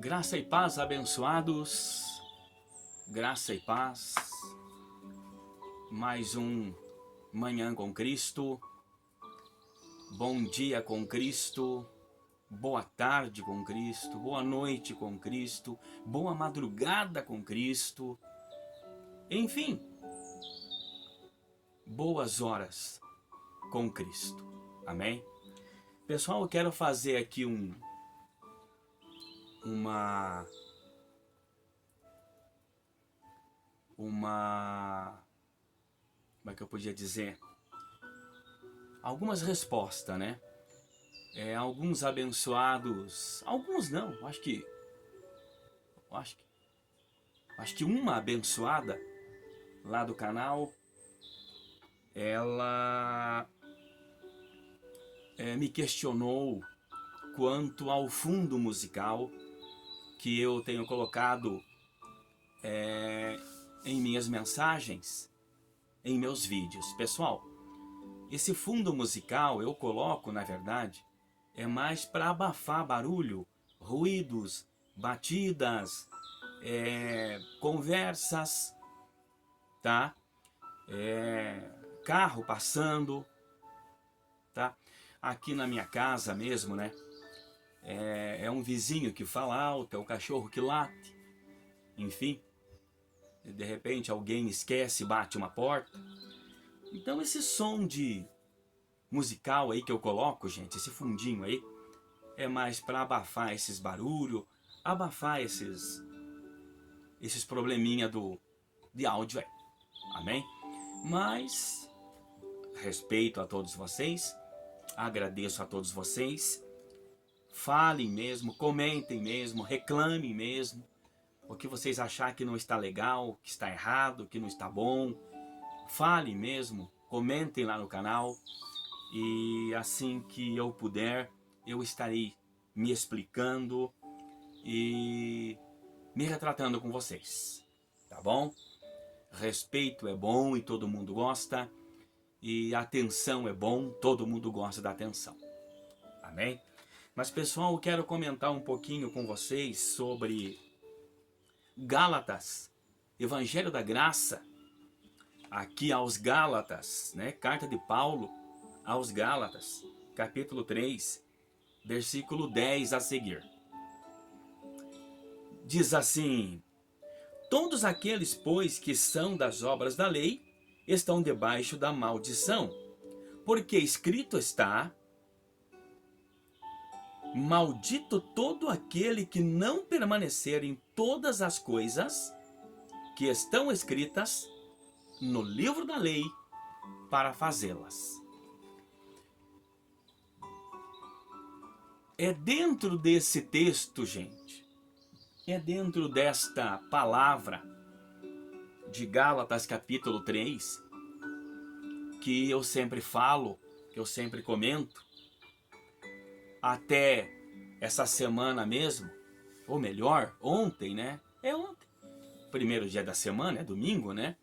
Graça e paz, abençoados, graça e paz, mais um Manhã com Cristo, bom dia com Cristo, boa tarde com Cristo, boa noite com Cristo, boa madrugada com Cristo, enfim, boas horas com Cristo, amém? Pessoal, eu quero fazer aqui uma como é que eu podia dizer? Algumas respostas, né? Alguns abençoados, alguns não, acho que uma abençoada lá do canal, ela me questionou quanto ao fundo musical que eu tenho colocado em minhas mensagens, em meus vídeos. Pessoal, esse fundo musical eu coloco, na verdade, é mais para abafar barulho, ruídos, batidas, conversas, tá? Carro passando, tá? Aqui na minha casa mesmo, né? É um vizinho que fala alto, é o cachorro que late, enfim. De repente alguém esquece, bate uma porta. Então esse som musical aí que eu coloco, gente, esse fundinho aí, é mais para abafar esses barulhos, abafar esses probleminha de áudio aí, amém? Mas, respeito a todos vocês, agradeço a todos vocês, falem mesmo, comentem mesmo, reclamem mesmo, o que vocês acharem que não está legal, que está errado, que não está bom, falem mesmo, comentem lá no canal, e assim que eu puder, eu estarei me explicando e me retratando com vocês, tá bom? Respeito é bom e todo mundo gosta, e atenção é bom, todo mundo gosta da atenção, amém? Mas pessoal, eu quero comentar um pouquinho com vocês sobre Gálatas, Evangelho da Graça, aqui aos Gálatas, né? Carta de Paulo aos Gálatas, capítulo 3, versículo 10 a seguir. Diz assim: todos aqueles, pois, que são das obras da lei, estão debaixo da maldição, porque escrito está: maldito todo aquele que não permanecer em todas as coisas que estão escritas no livro da lei para fazê-las. É dentro desse texto, gente, é dentro desta palavra de Gálatas capítulo 3, que eu sempre falo, que eu sempre comento, até essa semana mesmo, ou melhor, ontem, né? É ontem, primeiro dia da semana, é domingo, né?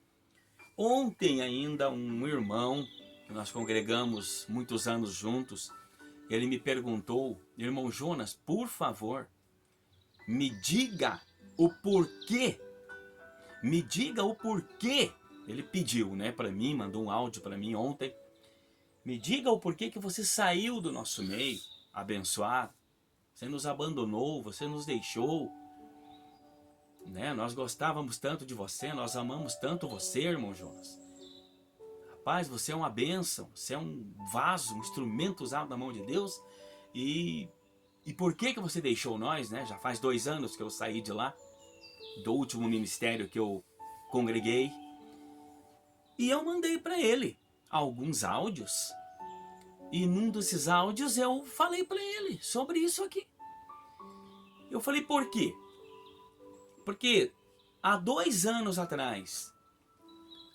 Ontem ainda um irmão, que nós congregamos muitos anos juntos, ele me perguntou: irmão Jonas, por favor, me diga o porquê. Me diga o porquê. Ele pediu, né, para mim, mandou um áudio para mim ontem. Me diga o porquê que você saiu do nosso meio, abençoado. Você nos abandonou, você nos deixou. Né? Nós gostávamos tanto de você, nós amamos tanto você, irmão Jonas. Rapaz, você é uma bênção, você é um vaso, um instrumento usado na mão de Deus. E por que você deixou nós, né? Já faz 2 anos que eu saí de lá, do último ministério que eu congreguei. E eu mandei para ele alguns áudios. E num desses áudios eu falei para ele sobre isso aqui. Eu falei, por quê? Porque há 2 anos atrás,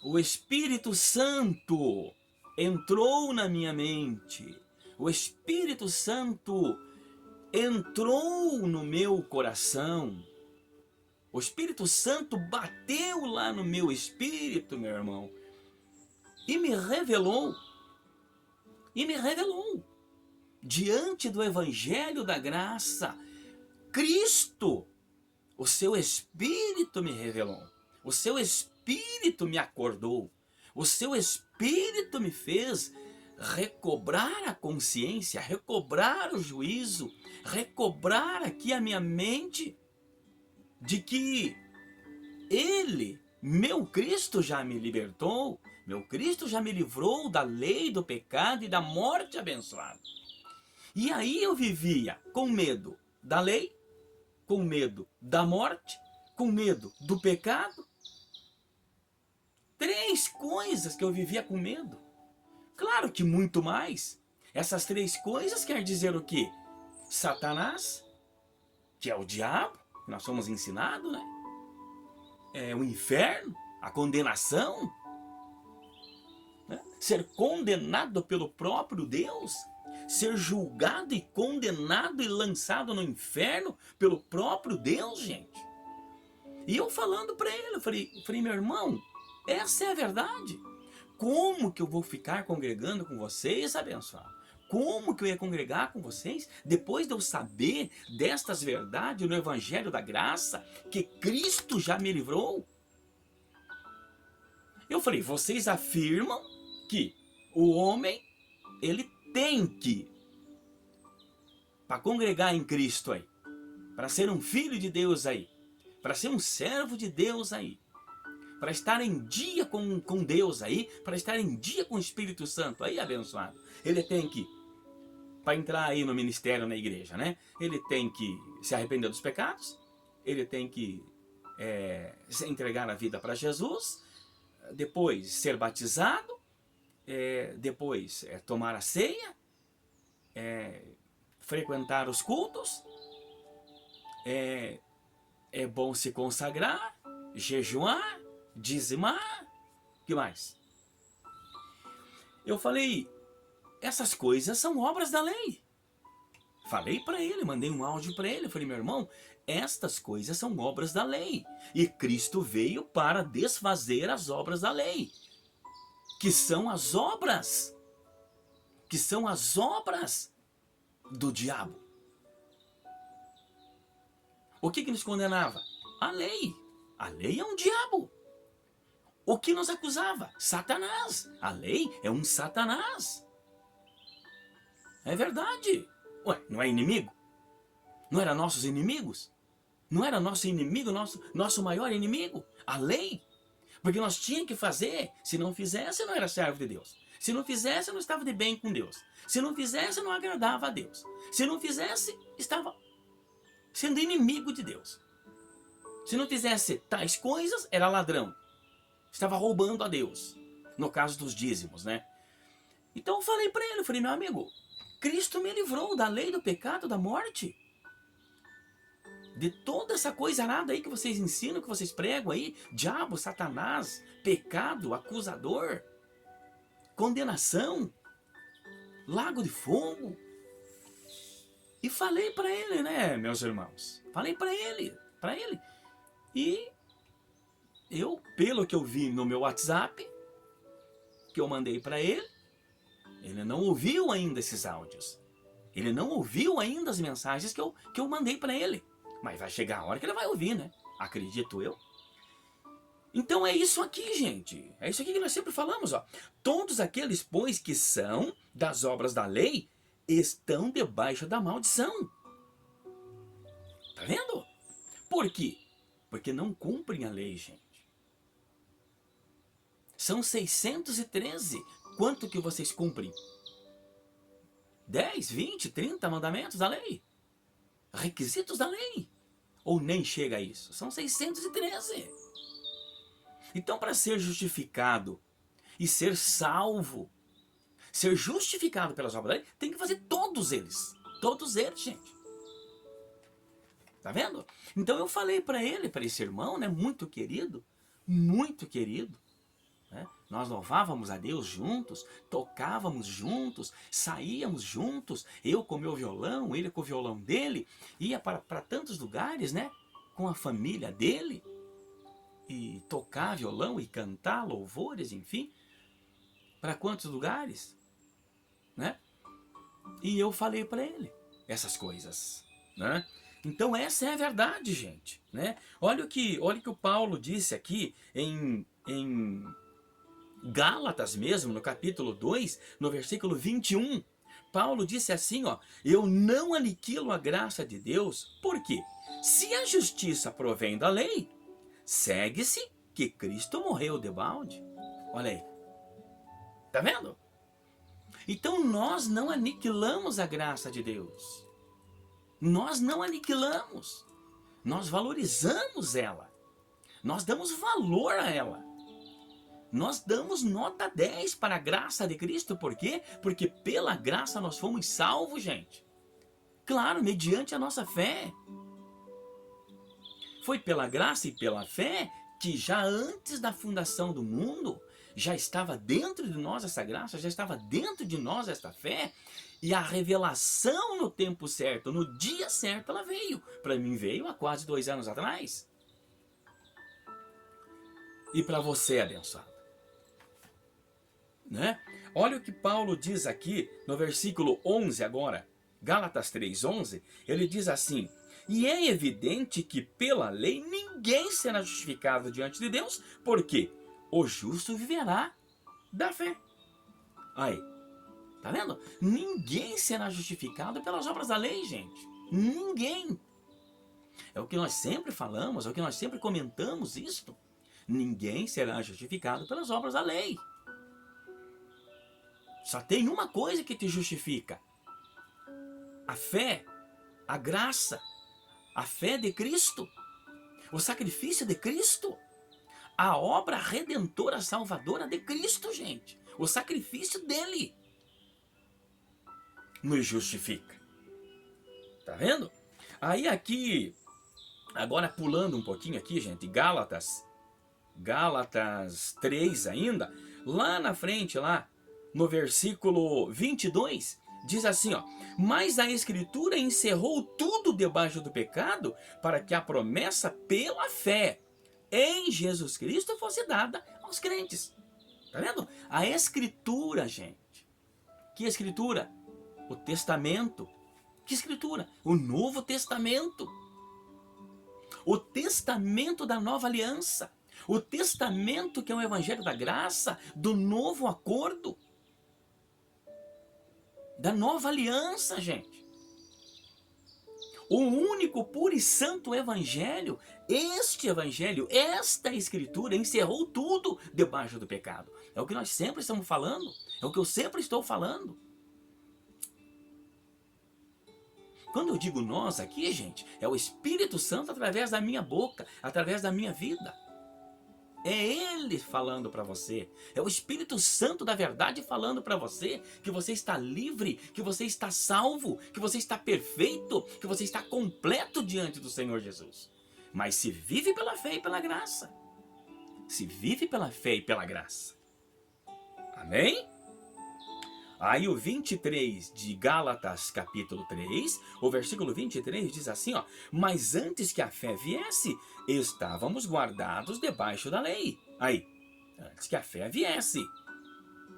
o Espírito Santo entrou na minha mente. O Espírito Santo entrou no meu coração. O Espírito Santo bateu lá no meu espírito, meu irmão, e me revelou, diante do Evangelho da Graça, Cristo O seu Espírito me revelou. O seu Espírito me acordou. O seu Espírito me fez recobrar a consciência, recobrar o juízo, recobrar aqui a minha mente de que Ele, meu Cristo, já me libertou, meu Cristo já me livrou da lei, do pecado e da morte abençoada. E aí eu vivia com medo da lei, com medo da morte, com medo do pecado. 3 coisas que eu vivia com medo. Claro que muito mais. Essas 3 coisas quer dizer o quê? Satanás, que é o diabo, que nós somos ensinados, né? É o inferno, a condenação, né? Ser condenado pelo próprio Deus, ser julgado e condenado e lançado no inferno pelo próprio Deus, gente. E eu falando para ele, eu falei, meu irmão, essa é a verdade. Como que eu vou ficar congregando com vocês, abençoado? Como que eu ia congregar com vocês depois de eu saber destas verdades no Evangelho da Graça, que Cristo já me livrou? Eu falei, vocês afirmam que o homem, ele tem que, para congregar em Cristo aí, para ser um filho de Deus aí, para ser um servo de Deus aí, para estar em dia com Deus aí, para estar em dia com o Espírito Santo aí, abençoado, ele tem que, para entrar aí no ministério, na igreja, né? Ele tem que se arrepender dos pecados, ele tem que se entregar a vida para Jesus, depois ser batizado, depois tomar a ceia, frequentar os cultos, é bom se consagrar, jejuar, dizimar, o que mais? Eu falei, essas coisas são obras da lei. Falei para ele, mandei um áudio para ele, falei, meu irmão, estas coisas são obras da lei. E Cristo veio para desfazer as obras da lei. Que são as obras do diabo. O que nos condenava? A lei. A lei é um diabo. O que nos acusava? Satanás. A lei é um Satanás. É verdade. Ué, não é inimigo? Não era nossos inimigos? Não era nosso inimigo, nosso maior inimigo? A lei? Porque nós tínhamos que fazer. Se não fizesse, não era servo de Deus. Se não fizesse, não estava de bem com Deus. Se não fizesse, não agradava a Deus. Se não fizesse, estava sendo inimigo de Deus. Se não fizesse tais coisas, era ladrão. Estava roubando a Deus. No caso dos dízimos, né? Então eu falei para ele, eu falei, meu amigo, Cristo me livrou da lei, do pecado, da morte. De toda essa coisa arada aí que vocês ensinam, que vocês pregam aí. Diabo, Satanás, pecado, acusador, condenação, lago de fogo. E falei para ele, né, meus irmãos? Falei para ele. E eu, pelo que eu vi no meu WhatsApp, que eu mandei para ele, ele não ouviu ainda esses áudios. Ele não ouviu ainda as mensagens que eu mandei para ele. Mas vai chegar a hora que ele vai ouvir, né? Acredito eu. Então é isso aqui, gente. É isso aqui que nós sempre falamos, ó. Todos aqueles, pois, que são das obras da lei, estão debaixo da maldição. Tá vendo? Por quê? Porque não cumprem a lei, gente. São 613. Quanto que vocês cumprem? 10, 20, 30 mandamentos da lei? Requisitos da lei? Ou nem chega a isso? São 613. Então, para ser justificado e ser salvo, ser justificado pelas obras da lei, tem que fazer todos eles. Todos eles, gente. Tá vendo? Então eu falei para ele, para esse irmão, né, muito querido, né? Nós louvávamos a Deus juntos, tocávamos juntos, saíamos juntos, eu com meu violão, ele com o violão dele, ia para tantos lugares, né, com a família dele, e tocar violão e cantar louvores, enfim, para quantos lugares, né? E eu falei para ele essas coisas, né? Então essa é a verdade, gente, né? Olha o que o Paulo disse aqui em Gálatas mesmo, no capítulo 2, no versículo 21. Paulo disse assim, ó: eu não aniquilo a graça de Deus, porque se a justiça provém da lei, segue-se que Cristo morreu debalde. Olha aí, tá vendo? Então nós não aniquilamos a graça de Deus. Nós não aniquilamos. Nós valorizamos ela. Nós damos valor a ela. Nós damos nota 10 para a graça de Cristo. Por quê? Porque pela graça nós fomos salvos, gente. Claro, mediante a nossa fé. Foi pela graça e pela fé que já antes da fundação do mundo, já estava dentro de nós essa graça, já estava dentro de nós esta fé, e a revelação no tempo certo, no dia certo, ela veio. Para mim veio há quase 2 anos atrás. E para você, abençoado, né? Olha o que Paulo diz aqui no versículo 11 agora, Gálatas 3:11, ele diz assim: e é evidente que pela lei ninguém será justificado diante de Deus, porque o justo viverá da fé. Aí, tá vendo? Ninguém será justificado pelas obras da lei, gente. Ninguém. É o que nós sempre falamos, é o que nós sempre comentamos isto. Ninguém será justificado pelas obras da lei. Só tem uma coisa que te justifica: a fé, a graça, a fé de Cristo, o sacrifício de Cristo, a obra redentora salvadora de Cristo, gente. O sacrifício dele nos justifica. Tá vendo? Aí aqui, agora pulando um pouquinho aqui, gente, Gálatas 3 ainda, lá na frente, lá no versículo 22, diz assim, ó: mas a Escritura encerrou tudo debaixo do pecado, para que a promessa pela fé em Jesus Cristo fosse dada aos crentes. Tá vendo? A Escritura, gente. Que Escritura? O Testamento. Que Escritura? O Novo Testamento. O Testamento da Nova Aliança. O Testamento que é o Evangelho da Graça, do Novo Acordo, da Nova Aliança, gente. O único puro e santo Evangelho, este Evangelho, esta Escritura encerrou tudo debaixo do pecado. É o que nós sempre estamos falando, é o que eu sempre estou falando. Quando eu digo nós aqui, gente, é o Espírito Santo através da minha boca, através da minha vida. É Ele falando para você. É o Espírito Santo da verdade falando para você que você está livre, que você está salvo, que você está perfeito, que você está completo diante do Senhor Jesus. Mas se vive pela fé e pela graça. Se vive pela fé e pela graça. Amém? Aí o 23 de Gálatas capítulo 3, o versículo 23 diz assim, ó: mas antes que a fé viesse, estávamos guardados debaixo da lei. Aí, antes que a fé viesse,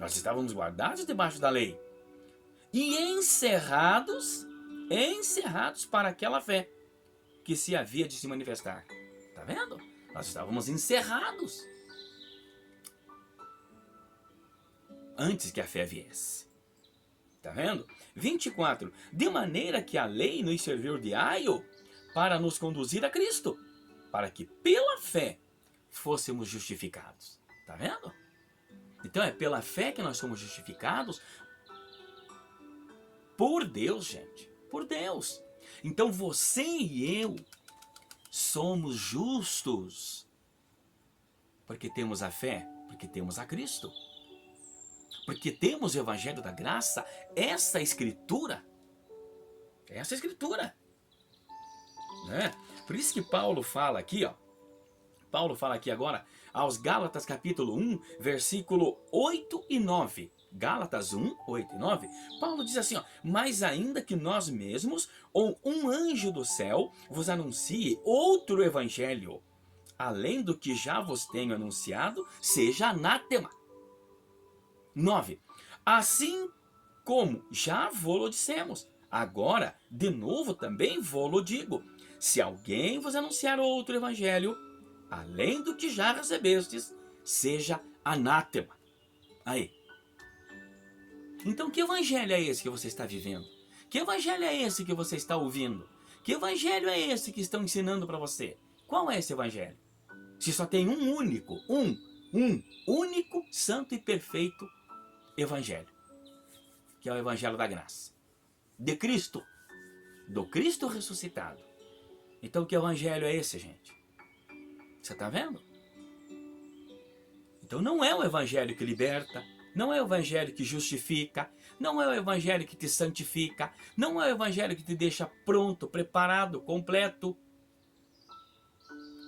nós estávamos guardados debaixo da lei. E encerrados para aquela fé que se havia de se manifestar. Tá vendo? Nós estávamos encerrados antes que a fé viesse. Tá vendo? 24. De maneira que a lei nos serviu de aio para nos conduzir a Cristo, para que pela fé fôssemos justificados. Tá vendo? Então é pela fé que nós somos justificados por Deus, gente. Por Deus. Então você e eu somos justos porque temos a fé, porque temos a Cristo. Porque temos o Evangelho da Graça, essa Escritura, né? Por isso que Paulo fala aqui, ó, Paulo fala aqui agora aos Gálatas capítulo 1, versículo 8 e 9. Gálatas 1, 8 e 9. Paulo diz assim, ó: mas ainda que nós mesmos, ou um anjo do céu, vos anuncie outro evangelho, além do que já vos tenho anunciado, seja anátema. 9. Assim como já vô-lo dissemos, agora de novo também vô-lo digo, se alguém vos anunciar outro evangelho, além do que já recebestes, seja anátema. Aí. Então que evangelho é esse que você está vivendo? Que evangelho é esse que você está ouvindo? Que evangelho é esse que estão ensinando para você? Qual é esse evangelho? Se só tem um único, único, santo e perfeito evangelho, que é o evangelho da graça, de Cristo, do Cristo ressuscitado. Então que evangelho é esse, gente? Você está vendo? Então não é o evangelho que liberta, não é o evangelho que justifica, não é o evangelho que te santifica, não é o evangelho que te deixa pronto, preparado, completo.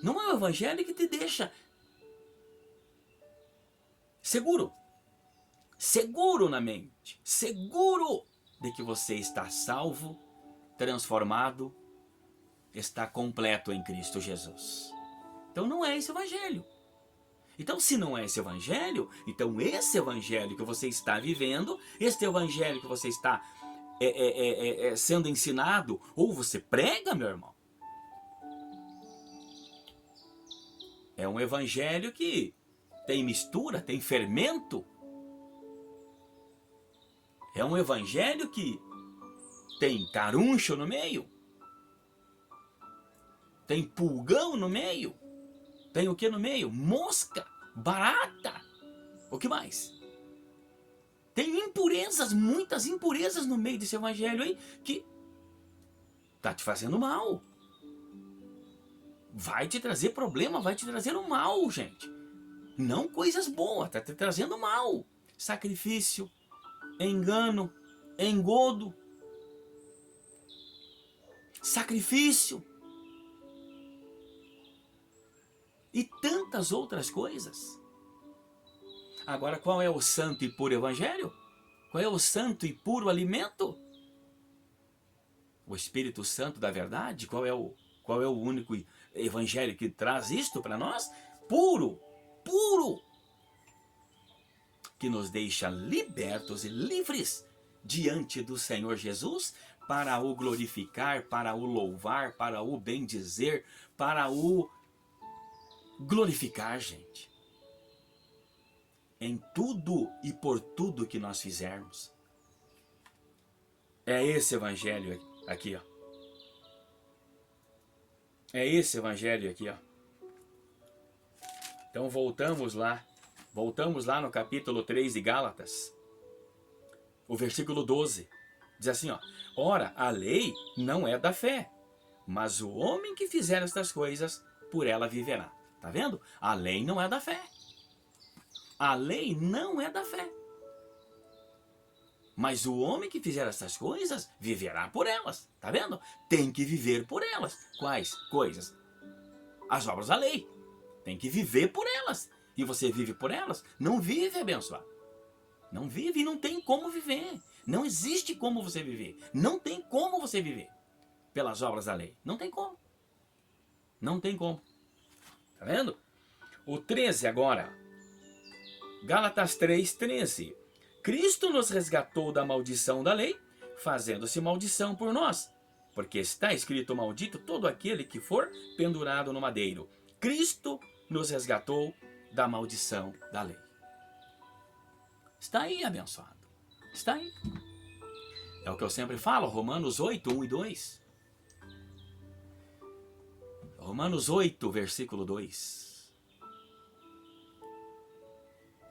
Não é o evangelho que te deixa seguro, seguro na mente, seguro de que você está salvo, transformado, está completo em Cristo Jesus. Então não é esse evangelho. Então se não é esse evangelho, então esse evangelho que você está vivendo, este evangelho que você está sendo ensinado, ou você prega, meu irmão, é um evangelho que tem mistura, tem fermento. É um evangelho que tem caruncho no meio. Tem pulgão no meio. Tem o que no meio? Mosca, barata. O que mais? Tem impurezas, muitas impurezas no meio desse evangelho aí que tá te fazendo mal. Vai te trazer problema, vai te trazer o mal, gente. Não coisas boas, tá te trazendo mal. Sacrifício, engano, engodo, sacrifício e tantas outras coisas. Agora, qual é o santo e puro evangelho? Qual é o santo e puro alimento? O Espírito Santo da verdade? Qual é o único evangelho que traz isto para nós? Puro, puro, que nos deixa libertos e livres diante do Senhor Jesus para o glorificar, para o louvar, para o bendizer, para o glorificar, gente. Em tudo e por tudo que nós fizermos. É esse evangelho aqui, ó. É esse evangelho aqui, ó. Então voltamos lá no capítulo 3 de Gálatas. O versículo 12. Diz assim, ó. Ora, a lei não é da fé, mas o homem que fizer estas coisas, por ela viverá. Tá vendo? A lei não é da fé. A lei não é da fé. Mas o homem que fizer essas coisas, viverá por elas. Tá vendo? Tem que viver por elas. Quais coisas? As obras da lei. Tem que viver por elas. E você vive por elas? Não vive abençoado. Não vive e não tem como viver. Não existe como você viver. Não tem como você viver pelas obras da lei. Não tem como. Não tem como. Tá vendo? O 13 agora. Gálatas 3:13. Cristo nos resgatou da maldição da lei, fazendo-se maldição por nós. Porque está escrito: maldito todo aquele que for pendurado no madeiro. Cristo nos resgatou da maldição da lei. Está aí, abençoado. Está aí. É o que eu sempre falo, Romanos 8, 1 e 2. Romanos 8, versículo 2.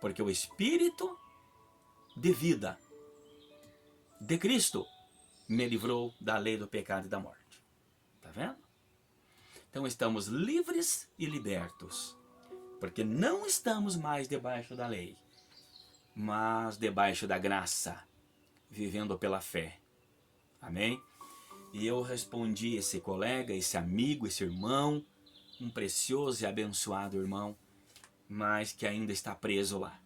Porque o Espírito de vida de Cristo me livrou da lei do pecado e da morte. Tá vendo? Então estamos livres e libertos. Porque não estamos mais debaixo da lei, mas debaixo da graça, vivendo pela fé. Amém? E eu respondi esse colega, esse amigo, esse irmão, um precioso e abençoado irmão, mas que ainda está preso lá.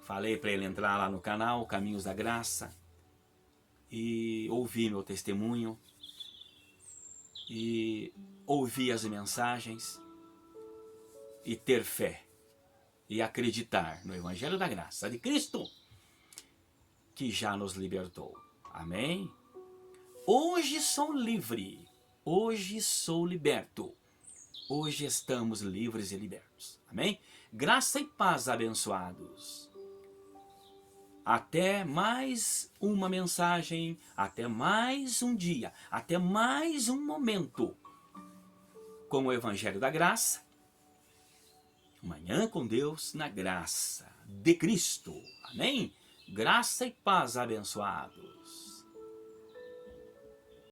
Falei para ele entrar lá no canal Caminhos da Graça e ouvir meu testemunho e ouvir as mensagens e ter fé e acreditar no Evangelho da Graça de Cristo, que já nos libertou. Amém? Hoje sou livre Hoje sou liberto. Hoje estamos livres e libertos. Amém? Graça e paz, abençoados. Até mais uma mensagem, até mais um dia, até mais um momento com o Evangelho da Graça. Manhã com Deus na graça de Cristo. Amém? Graça e paz, abençoados.